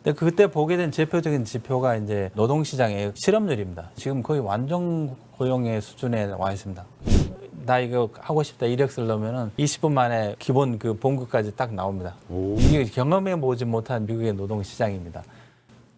근데 그때 보게 된 대표적인 지표가 이제 노동시장의 실업률입니다. 지금 거의 완전 고용의 수준에 와 있습니다. 나 이거 하고 싶다 이력서를 넣으면은 20분 만에 기본 그 봉급까지 딱 나옵니다. 이게 경험해 보지 못한 미국의 노동시장입니다.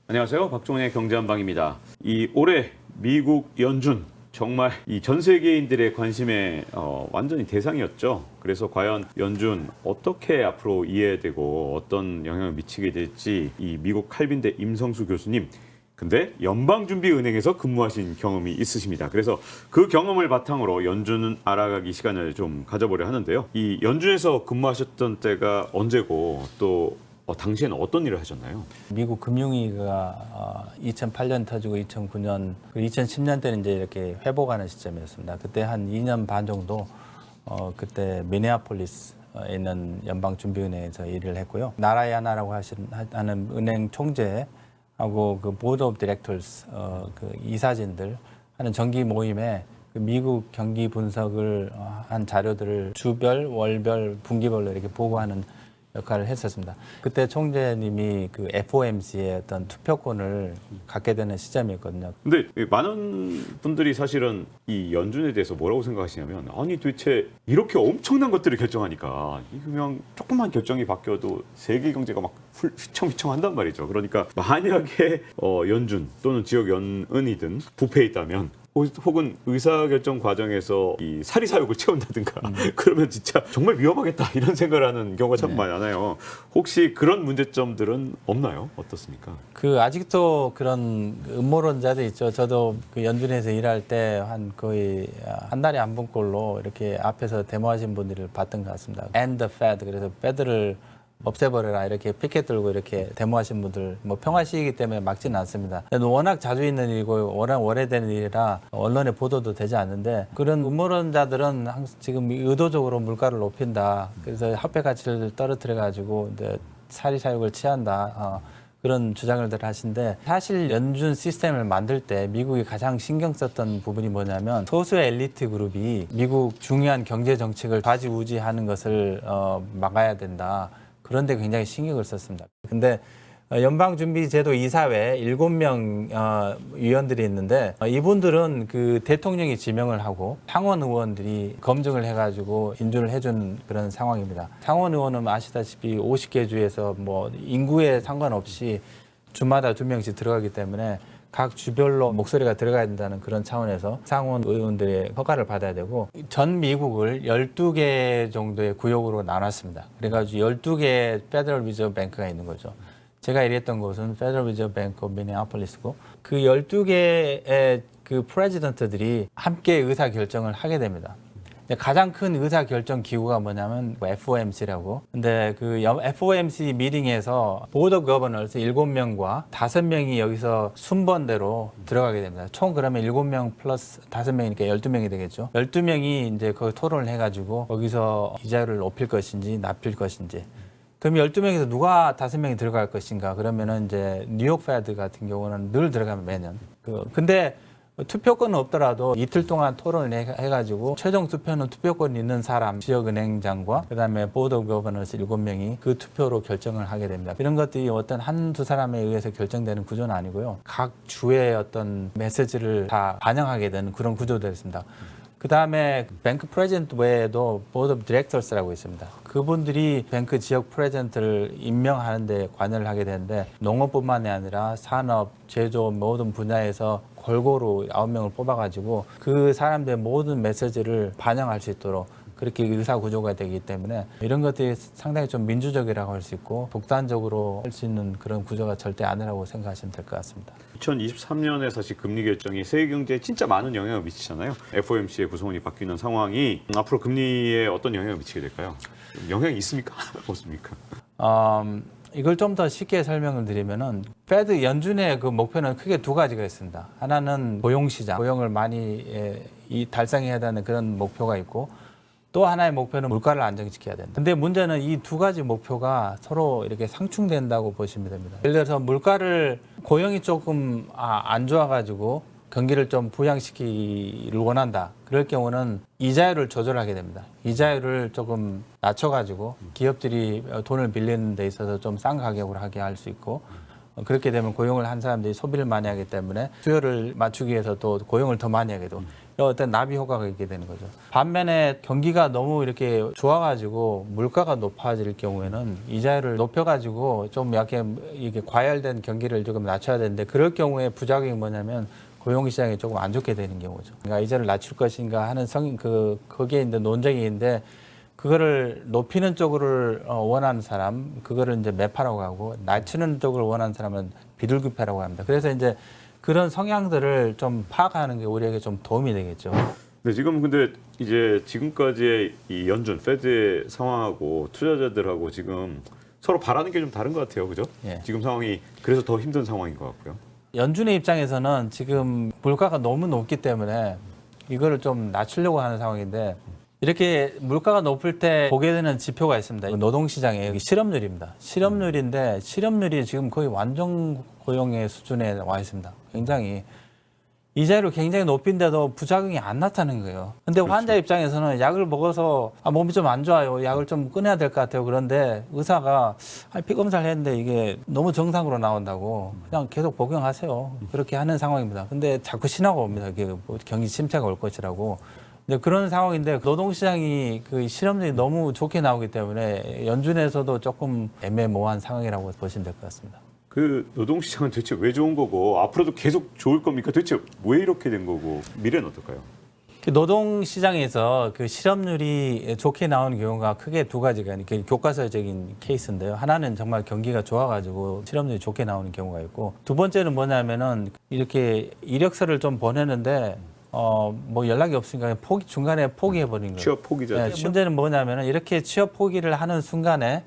안녕하세요. 박종훈의 경제한방입니다. 이 올해 미국 연준 정말 이 전 세계인들의 관심의 완전히 대상이었죠. 그래서 과연 연준 어떻게 앞으로 이해되고 어떤 영향을 미치게 될지 이 미국 칼빈대 임성수 교수님 근데 연방준비은행에서 근무하신 경험이 있으십니다. 그래서 그 경험을 바탕으로 연준 알아가기 시간을 좀 가져보려 하는데요. 이 연준에서 근무하셨던 때가 언제고 또 당시에는 어떤 일을 하셨나요? 미국 금융위기가 2008년 터지고 2009년, 2010년 때는 이제 이렇게 회복하는 시점이었습니다. 그때 한 2년 반 정도 그때 미네아폴리스에 있는 연방준비은행에서 일을 했고요. 나라의 하나라고 하는 은행 총재하고 그 보드 오브 디렉터스 그 이사진들 하는 정기 모임에 그 미국 경기 분석을 한 자료들을 주별, 월별, 분기별로 이렇게 보고하는 역할을 했었습니다. 그때 총재님이 그 FOMC의 어떤 투표권을 갖게 되는 시점이었거든요. 근데 많은 분들이 사실은 이 연준에 대해서 뭐라고 생각하시냐면 아니 도대체 이렇게 엄청난 것들을 결정하니까 그냥 조금만 결정이 바뀌어도 세계 경제가 막 휘청휘청한단 말이죠. 그러니까 만약에 연준 또는 지역 연은이든 부패에 있다면 혹은 의사결정 과정에서 이 사리사욕을 채운다든가 그러면 진짜 정말 위험하겠다 이런 생각을 하는 경우가 참 많아요. 혹시 그런 문제점들은 없나요? 어떻습니까? 그 아직도 그런 음모론자도 있죠. 저도 그 연준에서 일할 때 한 거의 한 달에 한 분꼴로 이렇게 앞에서 데모하신 분들을 봤던 것 같습니다. And the Fed 그래서 Fed를 없애버려라 이렇게 피켓 들고 이렇게 데모하신 분들 뭐 평화 시기이기 때문에 막지는 않습니다. 워낙 자주 있는 일이고 워낙 오래된 일이라 언론에 보도도 되지 않는데 그런 음모론자들은 지금 의도적으로 물가를 높인다. 그래서 화폐 가치를 떨어뜨려 가지고 사리사욕을 취한다. 그런 주장을 하시는데 사실 연준 시스템을 만들 때 미국이 가장 신경 썼던 부분이 뭐냐면 소수의 엘리트 그룹이 미국 중요한 경제 정책을 좌지우지하는 것을 막아야 된다. 그런데 굉장히 신경을 썼습니다. 근데 연방준비제도 이사회 7명 위원들이 있는데 이분들은 그 대통령이 지명을 하고 상원 의원들이 검증을 해가지고 인준을 해준 그런 상황입니다. 상원 의원은 아시다시피 50개 주에서 뭐 인구에 상관없이 주마다 2명씩 들어가기 때문에 각 주별로 목소리가 들어가야 된다는 그런 차원에서 상원 의원들의 허가를 받아야 되고 전 미국을 12개 정도의 구역으로 나눴습니다. 그래가지고 12개의 페더럴 리저브 뱅크가 있는 거죠. 제가 일했던 곳은 페더럴 리저브 뱅크 오브 미네아폴리스고 그 12개의 그 프레지던트들이 함께 의사 결정을 하게 됩니다. 가장 큰 의사 결정 기구가 뭐냐면 FOMC라고. 근데 그 FOMC 미팅에서 보드 오브 거버너스 7명과 5명이 여기서 순번대로 들어가게 됩니다. 총 그러면 7명 플러스 5명이니까 12명이 되겠죠. 12명이 이제 거기 토론을 해가지고 거기서 이자율을 높일 것인지 낮출 것인지. 그럼 12명에서 누가 5명이 들어갈 것인가? 그러면은 이제 뉴욕 페드 같은 경우는 늘 들어가면 매년. 근데 투표권은 없더라도 이틀 동안 토론을 해가지고 최종 투표는 투표권 있는 사람, 지역은행장과 그다음에 보드 오브 거버너스 7명이 그 투표로 결정을 하게 됩니다. 이런 것들이 어떤 한두 사람에 의해서 결정되는 구조는 아니고요. 각 주의 어떤 메시지를 다 반영하게 되는 그런 구조되었습니다. 그 다음에 뱅크 프레지던트 외에도 보드 오브 디렉터스라고 있습니다. 그분들이 뱅크 지역 프레지던트를 임명하는 데 관여를 하게 되는데 농업뿐만이 아니라 산업, 제조 모든 분야에서 골고루 9명을 뽑아가지고 그 사람들의 모든 메시지를 반영할 수 있도록 그렇게 의사 구조가 되기 때문에 이런 것들이 상당히 좀 민주적이라고 할 수 있고 독단적으로 할 수 있는 그런 구조가 절대 아니라고 생각하시면 될 것 같습니다. 2023년에 사실 금리 결정이 세계 경제에 진짜 많은 영향을 미치잖아요. FOMC의 구성원이 바뀌는 상황이 앞으로 금리에 어떤 영향을 미치게 될까요? 영향이 있습니까? 없습니까? 이걸 좀 더 쉽게 설명을 드리면은 페드 연준의 그 목표는 크게 두 가지가 있습니다. 하나는 고용시장, 고용을 많이 달성해야 되는 그런 목표가 있고 또 하나의 목표는 물가를 안정시켜야 된다. 근데 문제는 이 두 가지 목표가 서로 이렇게 상충된다고 보시면 됩니다. 예를 들어서 물가를 고용이 조금 안 좋아가지고 경기를 좀 부양시키기를 원한다. 그럴 경우는 이자율을 조절하게 됩니다. 이자율을 조금 낮춰가지고 기업들이 돈을 빌리는 데 있어서 좀 싼 가격으로 하게 할 수 있고 그렇게 되면 고용을 한 사람들이 소비를 많이 하기 때문에 수요를 맞추기 위해서 또 고용을 더 많이 하게 되고 어떤 나비 효과가 있게 되는 거죠. 반면에 경기가 너무 이렇게 좋아가지고 물가가 높아질 경우에는 이자율을 높여가지고 좀 약간 이게 과열된 경기를 조금 낮춰야 되는데 그럴 경우에 부작용이 뭐냐면 고용 시장이 조금 안 좋게 되는 경우죠. 그러니까 이자를 낮출 것인가 하는 거기에 있는 논쟁인데 그거를 높이는 쪽을 원하는 사람, 그거를 이제 매파라고 하고 낮추는 쪽을 원하는 사람은 비둘기파라고 합니다. 그래서 이제 그런 성향들을 좀 파악하는 게 우리에게 좀 도움이 되겠죠. 네, 지금 근데 이제 지금까지의 이 연준, 페드의 상황하고 투자자들하고 지금 서로 바라는 게 좀 다른 것 같아요, 그죠? 예. 지금 상황이 그래서 더 힘든 상황인 것 같고요. 연준의 입장에서는 지금 물가가 너무 높기 때문에 이거를 좀 낮추려고 하는 상황인데 이렇게 물가가 높을 때 보게 되는 지표가 있습니다. 노동시장의 실업률입니다. 실업률인데 실업률이 지금 거의 완전 고용의 수준에 와 있습니다. 굉장히 이자율이 굉장히 높인데도 부작용이 안 나타나는 거예요. 근데 그렇죠. 환자 입장에서는 약을 먹어서 몸이 좀 안 좋아요. 약을 좀 끊어야 될 것 같아요. 그런데 의사가 피 검사를 했는데 이게 너무 정상으로 나온다고 그냥 계속 복용하세요. 그렇게 하는 상황입니다. 근데 자꾸 신호가 옵니다. 이게 경기 침체가 올 것이라고. 근데 그런 상황인데 노동시장이 그 실업률이 너무 좋게 나오기 때문에 연준에서도 조금 애매모호한 상황이라고 보시면 될 것 같습니다. 그 노동시장은 대체 왜 좋은 거고 앞으로도 계속 좋을 겁니까? 대체 왜 이렇게 된 거고 미래는 어떨까요? 그 노동시장에서 그 실업률이 좋게 나오는 경우가 크게 두 가지가 이렇게 교과서적인 케이스인데요. 하나는 정말 경기가 좋아가지고 실업률이 좋게 나오는 경우가 있고 두 번째는 뭐냐면은 이렇게 이력서를 좀 보내는데 뭐 연락이 없으니까 중간에 포기해버린 거예요. 취업 포기자. 네, 문제는 뭐냐면은 이렇게 취업 포기를 하는 순간에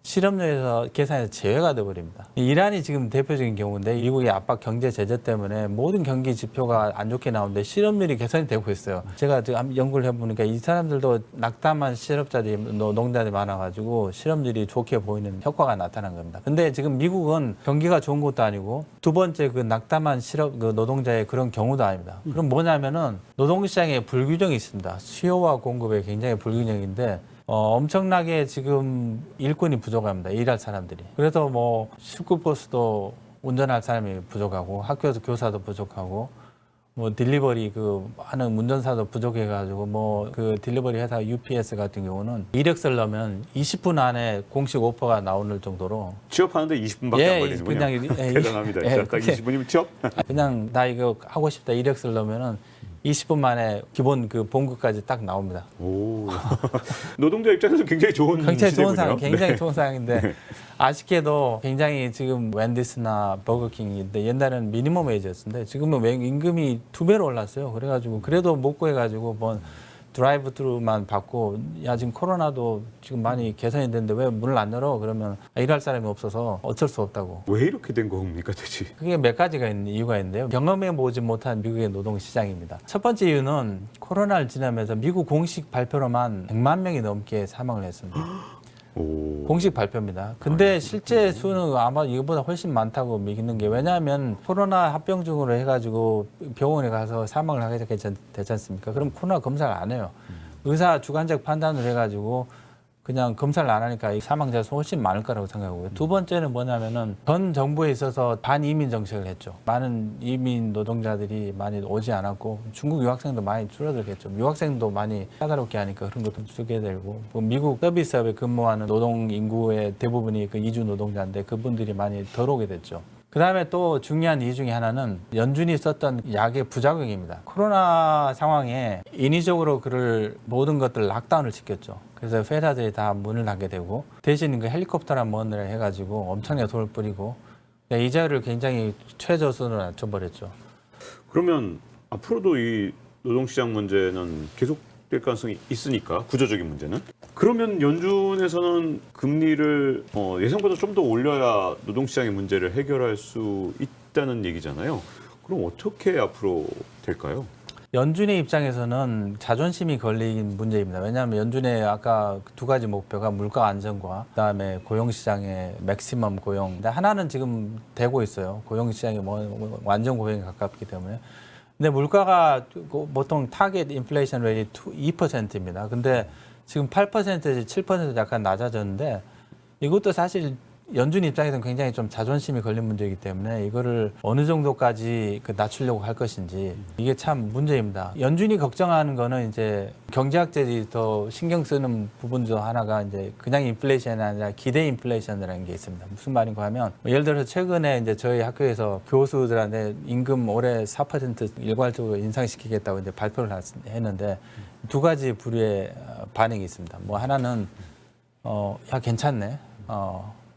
실업률에서 계산에서 제외가 돼버립니다. 이란이 지금 대표적인 경우인데 미국의 압박 경제 제재 때문에 모든 경기 지표가 안 좋게 나오는데 실업률이 개선이 되고 있어요. 제가 지금 연구를 해보니까 이 사람들도 낙담한 실업자들이 노동자들이 많아가지고 실업률이 좋게 보이는 효과가 나타난 겁니다. 근데 지금 미국은 경기가 좋은 것도 아니고 두 번째 그 낙담한 그 노동자의 그런 경우도 아닙니다. 그럼 뭐냐면은 노동시장에 불균형이 있습니다. 수요와 공급에 굉장히 불균형인데 엄청나게 지금 일꾼이 부족합니다. 일할 사람들이. 그래서 뭐 스쿨버스도 운전할 사람이 부족하고 학교에서 교사도 부족하고 뭐 딜리버리 그 하는 운전사도 부족해가지고 뭐 그 딜리버리 회사 UPS 같은 경우는 이력서를 넣으면 20분 안에 공식 오퍼가 나오는 정도로 취업하는데 20분밖에 안 걸리는군요. 그냥 대단합니다. 진짜 딱 20분이면 취업? 그냥 나 이거 하고 싶다 이력서를 넣으면은 20분 만에 기본 그 봉급까지 딱 나옵니다. 오. 노동자 입장에서 굉장히 좋은 굉장히 좋은 시대군요. 상황, 굉장히 네. 좋은 상황인데 아쉽게도 굉장히 지금 웬디스나 버거킹인데 옛날에는 미니멈 웨이지였는데 지금은 임금이 2배로 올랐어요. 그래가지고 그래도 못 구해가지고 뭐 드라이브 트루만 받고 야 지금 코로나도 지금 많이 개선이 됐는데 왜 문을 안 열어? 그러면 일할 사람이 없어서 어쩔 수 없다고. 왜 이렇게 된 겁니까 대체? 그게 몇 가지가 있는 이유가 있는데요. 경험해 보지 못한 미국의 노동 시장입니다. 첫 번째 이유는 코로나를 지나면서 미국 공식 발표로만 100만 명이 넘게 사망을 했습니다. 오. 공식 발표입니다. 근데 실제 수는 아마 이거보다 훨씬 많다고 믿는 게 왜냐하면 코로나 합병증으로 해가지고 병원에 가서 사망을 하게 되지 않습니까? 그럼 코로나 검사를 안 해요. 의사 주관적 판단을 해가지고 그냥 검사를 안 하니까 이 사망자 수 훨씬 많을 거라고 생각하고요. 두 번째는 뭐냐면은 전 정부에 있어서 반이민 정책을 했죠. 많은 이민 노동자들이 많이 오지 않았고 중국 유학생도 많이 줄어들겠죠. 유학생도 많이 까다롭게 하니까 그런 것도 쓰게 되고 미국 서비스업에 근무하는 노동 인구의 대부분이 그 이주 노동자인데 그분들이 많이 덜 오게 됐죠. 그 다음에 또 중요한 이유 중에 하나는 연준이 썼던 약의 부작용입니다. 코로나 상황에 인위적으로 모든 것들 락다운을 시켰죠. 그래서 회사들이 다 문을 닫게 되고 대신 그 헬리콥터란 뭔를 해가지고 엄청나게 돈을 뿌리고 이자율을 굉장히 최저수준으로 낮춰버렸죠. 그러면 앞으로도 이 노동시장 문제는 계속될 가능성이 있으니까 구조적인 문제는 그러면 연준에서는 금리를 예상보다 좀 더 올려야 노동시장의 문제를 해결할 수 있다는 얘기잖아요. 그럼 어떻게 앞으로 될까요? 연준의 입장에서는 자존심이 걸린 문제입니다. 왜냐하면 연준의 아까 두 가지 목표가 물가 안정과 그다음에 고용시장의 맥시멈 고용. 근데 하나는 지금 되고 있어요. 고용시장이 뭐 완전 고용에 가깝기 때문에. 근데 물가가 보통 타겟 인플레이션 레이트 2%입니다. 근데 지금 8%에서 7% 약간 낮아졌는데 이것도 사실 연준 입장에서는 굉장히 좀 자존심이 걸린 문제이기 때문에 이거를 어느 정도까지 낮추려고 할 것인지 이게 참 문제입니다. 연준이 걱정하는 거는 이제 경제학자들이 더 신경 쓰는 부분 중 하나가 이제 그냥 인플레이션이 아니라 기대 인플레이션이라는 게 있습니다. 무슨 말인가 하면 예를 들어서 최근에 이제 저희 학교에서 교수들한테 임금 올해 4% 일괄적으로 인상시키겠다고 이제 발표를 했는데 두 가지 부류의 반응이 있습니다. 뭐 하나는 야 괜찮네.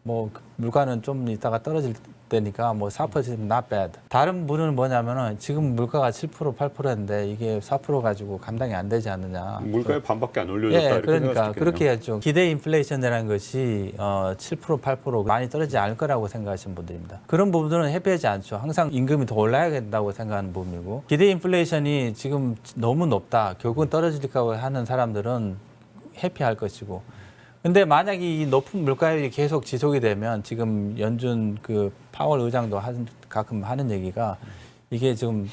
뭐 물가는 좀 이따가 떨어질 때니까 뭐 4% not bad. 다른 분은 뭐냐면은 지금 물가가 7% 8%인데 이게 4% 가지고 감당이 안 되지 않느냐. 물가의 반밖에 안 올려졌다. 예, 이렇게 그러니까 생각할 수 그렇게 있겠네요. 해야죠. 기대 인플레이션이라는 것이 7% 8% 많이 떨어지지 않을 거라고 생각하시는 분들입니다. 그런 부분들은 해피하지 않죠. 항상 임금이 더 올라야 된다고 생각하는 부분이고 기대 인플레이션이 지금 너무 높다. 결국은 떨어질까 하는 사람들은 해피할 것이고. 근데 만약에 이 높은 물가율이 계속 지속이 되면 지금 연준 그 파월 의장도 가끔 하는 얘기가 이게 지금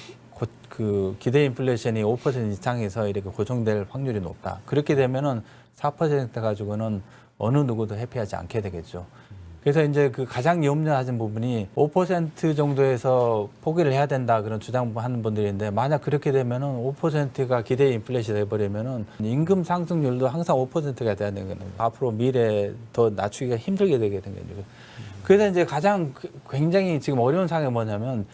그 기대 인플레이션이 5% 이상에서 이렇게 고정될 확률이 높다. 그렇게 되면은 4% 가지고는 어느 누구도 해피하지 않게 되겠죠. 그래서 이제 그 가장 염려하는 부분이 5% 정도에서 포기를 해야 된다 그런 주장하는 분들인데 만약 그렇게 되면은 5%가 기대 인플레이션이 돼버리면은 임금 상승률도 항상 5%가 돼야 되는 거예요. 앞으로 미래 더 낮추기가 힘들게 되게 된 거죠. 그래서 이제 가장 굉장히 지금 어려운 상황이 뭐냐면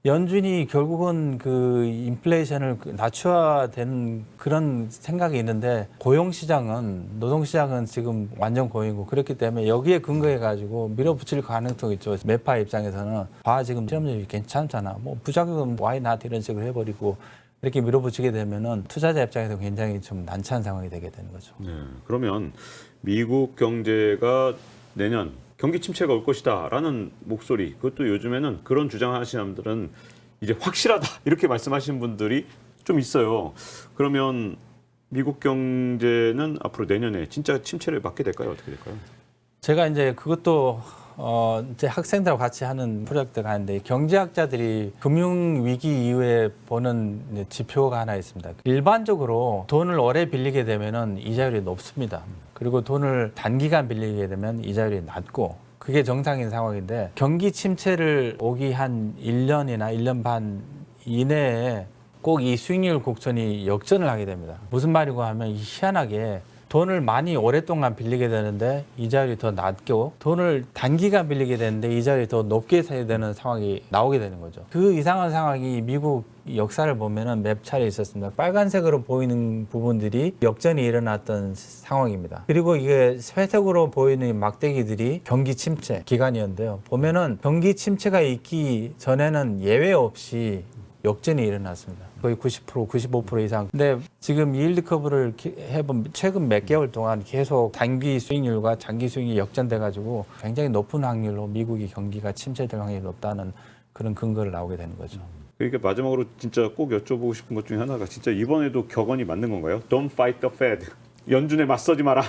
연준이 결국은 그 인플레이션을 낮춰야 되는 그런 생각이 있는데 고용시장은 노동시장은 지금 완전 고용이고 그렇기 때문에 여기에 근거해 가지고 밀어붙일 가능성이 있죠. 매파 입장에서는 지금 실업률이 괜찮잖아. 뭐 부작용 why not 이런 식으로 해버리고 이렇게 밀어붙이게 되면은 투자자 입장에서 굉장히 좀 난처한 상황이 되게 되는 거죠. 네, 그러면 미국 경제가 내년 경기 침체가 올 것이다라는 목소리, 그것도 요즘에는 그런 주장하시는 분들은 이제 확실하다 이렇게 말씀하시는 분들이 좀 있어요. 그러면 미국 경제는 앞으로 내년에 진짜 침체를 맞게 될까요? 어떻게 될까요? 제가 이제 그것도 이제 학생들하고 같이 하는 프로젝트가 있는데 경제학자들이 금융 위기 이후에 보는 이제 지표가 하나 있습니다. 일반적으로 돈을 오래 빌리게 되면은 이자율이 높습니다. 그리고 돈을 단기간 빌리게 되면 이자율이 낮고 그게 정상인 상황인데 경기 침체를 오기 한 1년이나 1년 반 이내에 꼭 이 수익률 곡선이 역전을 하게 됩니다. 무슨 말이고 하면 희한하게 돈을 많이 오랫동안 빌리게 되는데 이자율이 더 낮고 돈을 단기간 빌리게 되는데 이자율이 더 높게 사야 되는 상황이 나오게 되는 거죠. 그 이상한 상황이 미국 역사를 보면은 몇 차례 있었습니다. 빨간색으로 보이는 부분들이 역전이 일어났던 상황입니다. 그리고 이게 회색으로 보이는 막대기들이 경기 침체 기간이었는데요. 보면은 경기 침체가 있기 전에는 예외 없이 역전이 일어났습니다. 거의 90%, 95% 이상. 근데 지금 yield 커브를 해본 최근 몇 개월 동안 계속 단기 수익률과 장기 수익률이 역전돼가지고 굉장히 높은 확률로 미국이 경기가 침체될 확률이 높다는 그런 근거를 나오게 되는 거죠. 그러니까 마지막으로 진짜 꼭 여쭤보고 싶은 것 중에 하나가 진짜 이번에도 격언이 맞는 건가요? Don't fight the Fed. 연준에 맞서지 마라.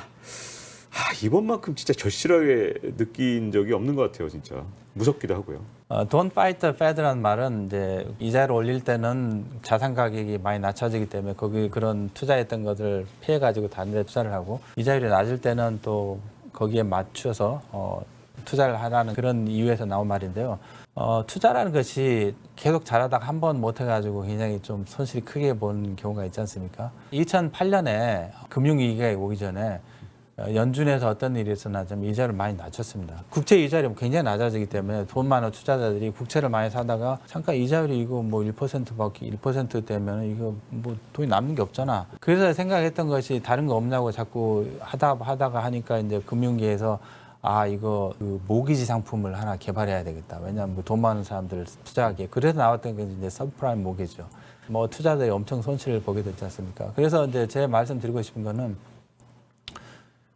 이번만큼 진짜 절실하게 느낀 적이 없는 것 같아요, 진짜. 무섭기도 하고요. Don't fight the Fed라는 말은 이제 이자를 올릴 때는 자산 가격이 많이 낮춰지기 때문에 거기 그런 투자했던 것을 피해 가지고 다른 데 투자를 하고 이자율이 낮을 때는 또 거기에 맞춰서 투자를 하라는 그런 이유에서 나온 말인데요. 투자라는 것이 계속 잘하다가 한 번 못해가지고 굉장히 좀 손실이 크게 보는 경우가 있지 않습니까? 2008년에 금융위기가 오기 전에 연준에서 어떤 일이 있었냐면 이자를 많이 낮췄습니다. 국채 이자율이 굉장히 낮아지기 때문에 돈 많은 투자자들이 국채를 많이 사다가 잠깐 이자율이 이거 뭐 1%밖에 1% 되면 이거 뭐 돈이 남는 게 없잖아. 그래서 생각했던 것이 다른 거 없냐고 자꾸 하다가 하니까 이제 금융계에서 이거 그 모기지 상품을 하나 개발해야 되겠다. 왜냐하면 돈 많은 사람들 투자하기에. 그래서 나왔던 게 이제 서브프라임 모기지죠. 뭐 투자자들이 엄청 손실을 보게 됐지 않습니까? 그래서 이제 제 말씀드리고 싶은 거는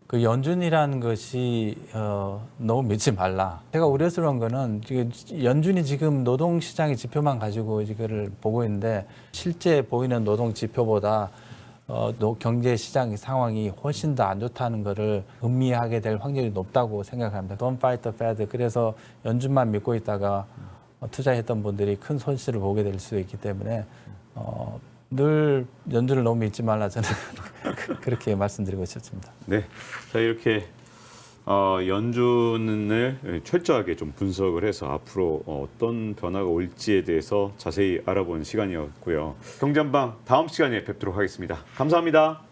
그 연준이라는 것이 너무 믿지 말라. 제가 우려스러운 거는 연준이 지금 노동시장의 지표만 가지고 이거를 보고 있는데 실제 보이는 노동 지표보다 경제 시장 상황이 훨씬 더 안 좋다는 것을 음미하게 될 확률이 높다고 생각합니다. Don't fight the Fed. 그래서 연준만 믿고 있다가 투자했던 분들이 큰 손실을 보게 될 수 있기 때문에 늘 연준을 너무 믿지 말라 저는 그렇게 말씀드리고 싶습니다. 네, 자 이렇게 연준을 철저하게 좀 분석을 해서 앞으로 어떤 변화가 올지에 대해서 자세히 알아보는 시간이었고요. 경제한방 다음 시간에 뵙도록 하겠습니다. 감사합니다.